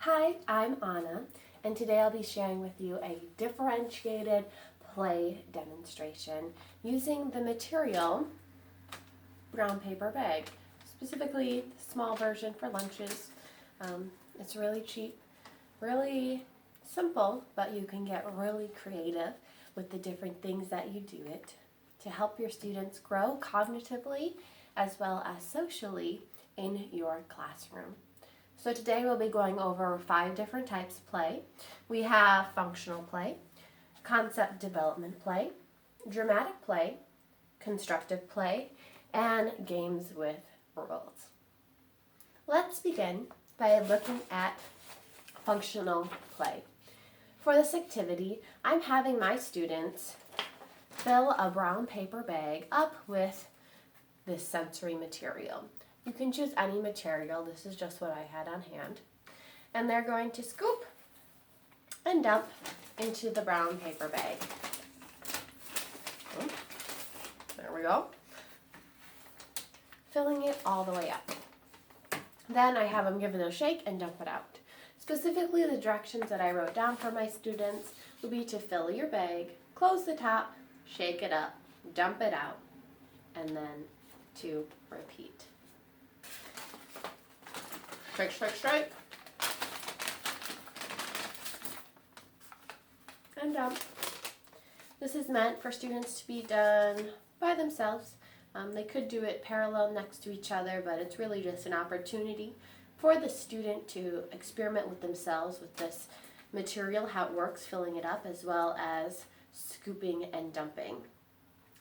Hi, I'm Anna, and today I'll be sharing with you a differentiated play demonstration using the material brown paper bag, specifically the small version for lunches. It's really cheap, really simple, but you can get really creative with the different things that you do it to help your students grow cognitively as well as socially in your classroom. So today we'll be going over 5 different types of play. We have functional play, concept development play, dramatic play, constructive play, and games with rules. Let's begin by looking at functional play. For this activity, I'm having my students fill a brown paper bag up with this sensory material. You can choose any material. This is just what I had on hand. And they're going to scoop and dump into the brown paper bag. There we go. Filling it all the way up. Then I have them give it a shake and dump it out. Specifically, the directions that I wrote down for my students would be to fill your bag, close the top, shake it up, dump it out, and then to repeat. Shake, shake, shake. And dump. This is meant for students to be done by themselves. They could do it parallel next to each other, but it's really just an opportunity for the student to experiment with themselves with this material, how it works, filling it up, as well as scooping and dumping.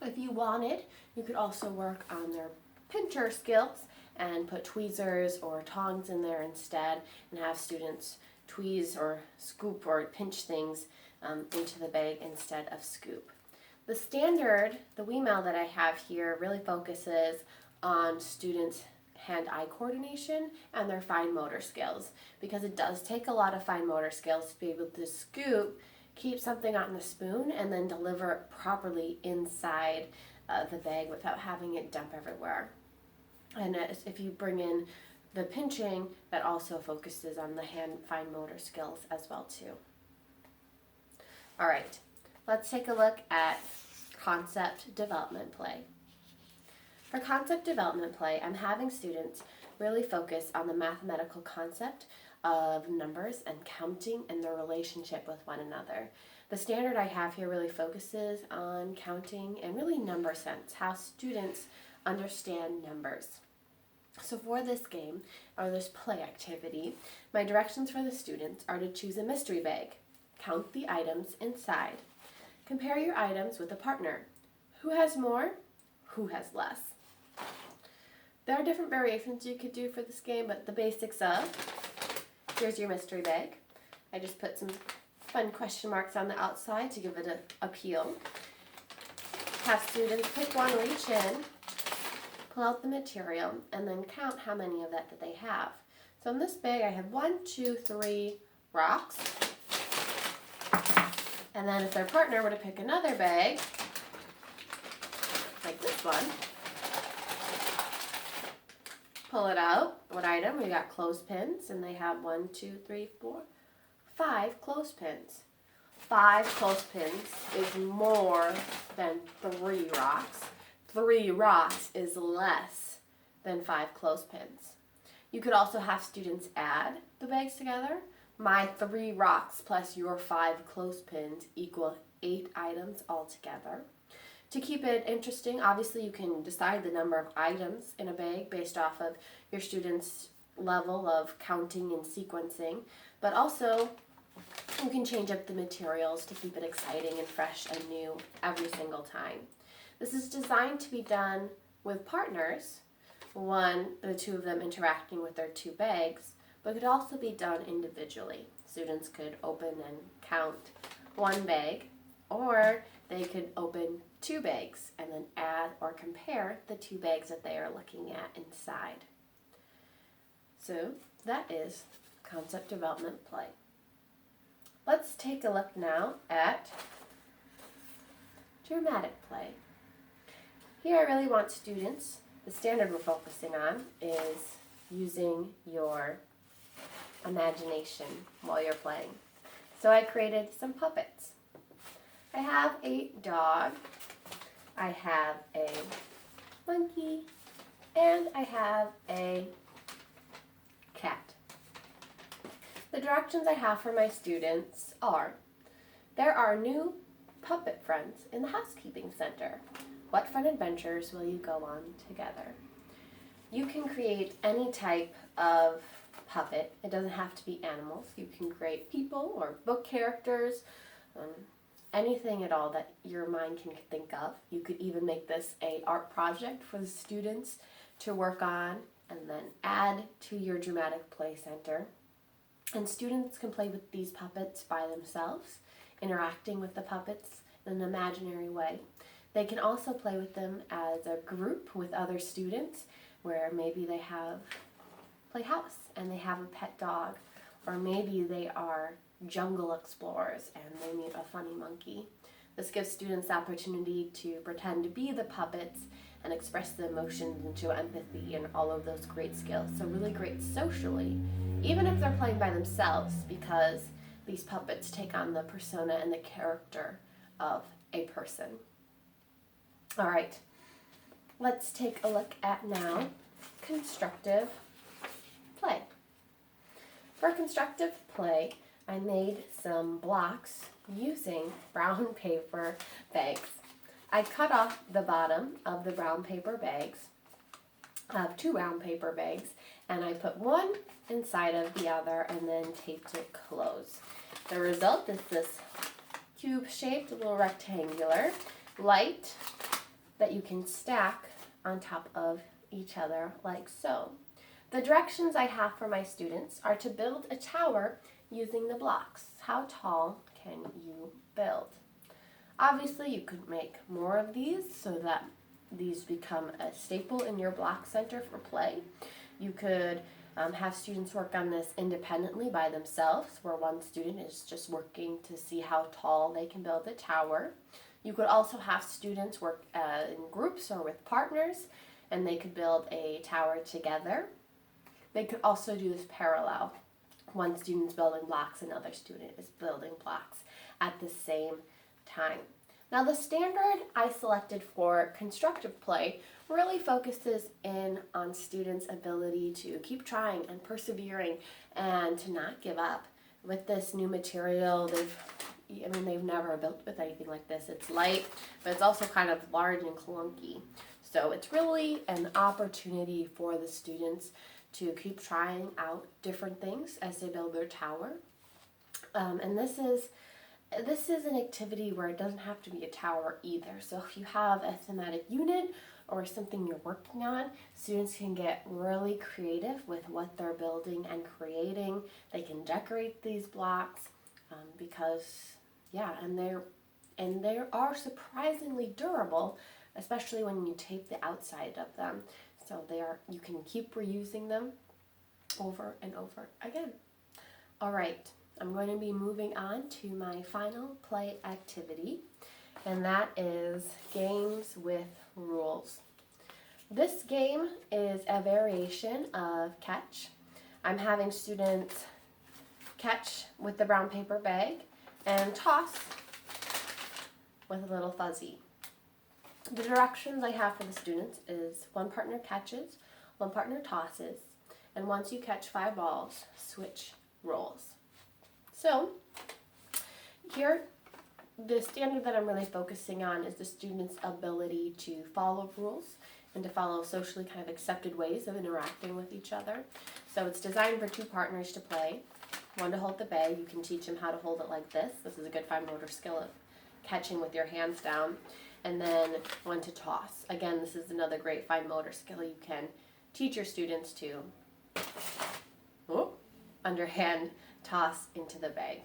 If you wanted, you could also work on their pincher skills and put tweezers or tongs in there instead and have students tweeze or scoop or pinch things into the bag instead of scoop. The standard, the WeMail that I have here, really focuses on students' hand-eye coordination and their fine motor skills, because it does take a lot of fine motor skills to be able to scoop, keep something on the spoon, and then deliver it properly inside the bag without having it dump everywhere. And if you bring in the pinching, that also focuses on the hand fine motor skills as well too. All right, let's take a look at concept development play. For concept development play, I'm having students really focus on the mathematical concept of numbers and counting and their relationship with one another. The standard I have here really focuses on counting and really number sense, how students understand numbers. So for this game, or this play activity, my directions for the students are to choose a mystery bag, count the items inside, compare your items with a partner. Who has more? Who has less? There are different variations you could do for this game, but the basics of, here's your mystery bag. I just put some fun question marks on the outside to give it an appeal. Have students pick one, reach in, pull out the material, and then count how many of that they have. So in this bag I have 1, 2, 3 rocks. And then if their partner were to pick another bag, like this one, pull it out. What item? We got clothespins, and they have 1, 2, 3, 4, 5 clothespins. 5 clothespins is more than 3 rocks. 3 rocks is less than 5 clothespins. You could also have students add the bags together. My 3 rocks plus your 5 clothespins equal 8 items altogether. To keep it interesting, obviously you can decide the number of items in a bag based off of your students' level of counting and sequencing, but also you can change up the materials to keep it exciting and fresh and new every single time. This is designed to be done with partners, the 2 of them interacting with their 2 bags, but it could also be done individually. Students could open and count 1 bag, or they could open 2 bags and then add or compare the 2 bags that they are looking at inside. So that is concept development play. Let's take a look now at dramatic play. Here I really want students, the standard we're focusing on is using your imagination while you're playing. So I created some puppets. I have a dog, I have a monkey, and I have a cat. The directions I have for my students are: there are new puppet friends in the housekeeping center. What fun adventures will you go on together? You can create any type of puppet. It doesn't have to be animals. You can create people or book characters, anything at all that your mind can think of. You could even make this an art project for the students to work on and then add to your dramatic play center. And students can play with these puppets by themselves, interacting with the puppets in an imaginary way. They can also play with them as a group with other students, where maybe they have playhouse and they have a pet dog, or maybe they are jungle explorers and they meet a funny monkey. This gives students the opportunity to pretend to be the puppets and express the emotions and show empathy and all of those great skills. So really great socially, even if they're playing by themselves, because these puppets take on the persona and the character of a person. All right, let's take a look at now constructive play. For constructive play, I made some blocks using brown paper bags. I cut off the bottom of the brown paper bags, of 2 round paper bags, and I put one inside of the other and then taped it closed. The result is this cube-shaped little rectangular light that you can stack on top of each other like so. The directions I have for my students are to build a tower using the blocks. How tall can you build? Obviously, you could make more of these so that these become a staple in your block center for play. You could have students work on this independently by themselves, where one student is just working to see how tall they can build a tower. You could also have students work in groups or with partners, and they could build a tower together. They could also do this parallel. One student's building blocks, another student is building blocks at the same time. Now, the standard I selected for constructive play really focuses in on students' ability to keep trying and persevering and to not give up. With this new material, they've never built with anything like this. It's light, but it's also kind of large and clunky. So it's really an opportunity for the students to keep trying out different things as they build their tower. And this is an activity where it doesn't have to be a tower either. So if you have a thematic unit or something you're working on, students can get really creative with what they're building and creating. They can decorate these blocks and they are surprisingly durable, especially when you tape the outside of them. So you can keep reusing them over and over again. All right, I'm going to be moving on to my final play activity, and that is games with rules. This game is a variation of catch. I'm having students catch with the brown paper bag and toss with a little fuzzy. The directions I have for the students is one partner catches, one partner tosses, and once you catch 5 balls, switch roles. So here, the standard that I'm really focusing on is the students' ability to follow rules and to follow socially kind of accepted ways of interacting with each other. So it's designed for 2 partners to play. One to hold the bag. You can teach them how to hold it like this. This is a good fine motor skill of catching with your hands down. And then one to toss. Again, this is another great fine motor skill you can teach your students to underhand toss into the bag.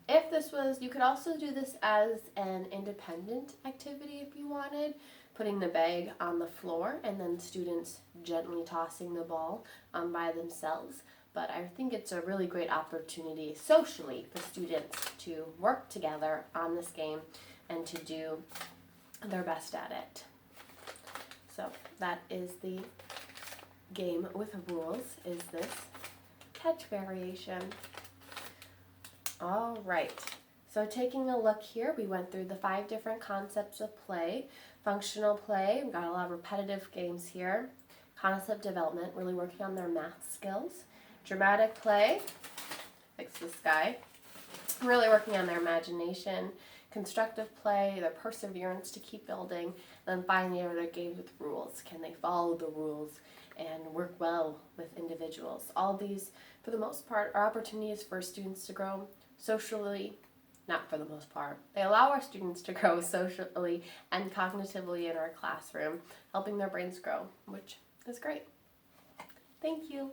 You could also do this as an independent activity if you wanted, putting the bag on the floor and then students gently tossing the ball by themselves. But I think it's a really great opportunity socially for students to work together on this game and to do their best at it. So that is the game with rules, is this catch variation. All right. So taking a look here, we went through the 5 different concepts of play. Functional play, we've got a lot of repetitive games here. Concept development, really working on their math skills. Dramatic play, fix this guy, really working on their imagination. Constructive play, their perseverance to keep building. And then finally, are there games with rules? Can they follow the rules and work well with individuals? All these, for the most part, are opportunities for students to grow socially. Not for the most part. They allow our students to grow socially and cognitively in our classroom, helping their brains grow, which is great. Thank you.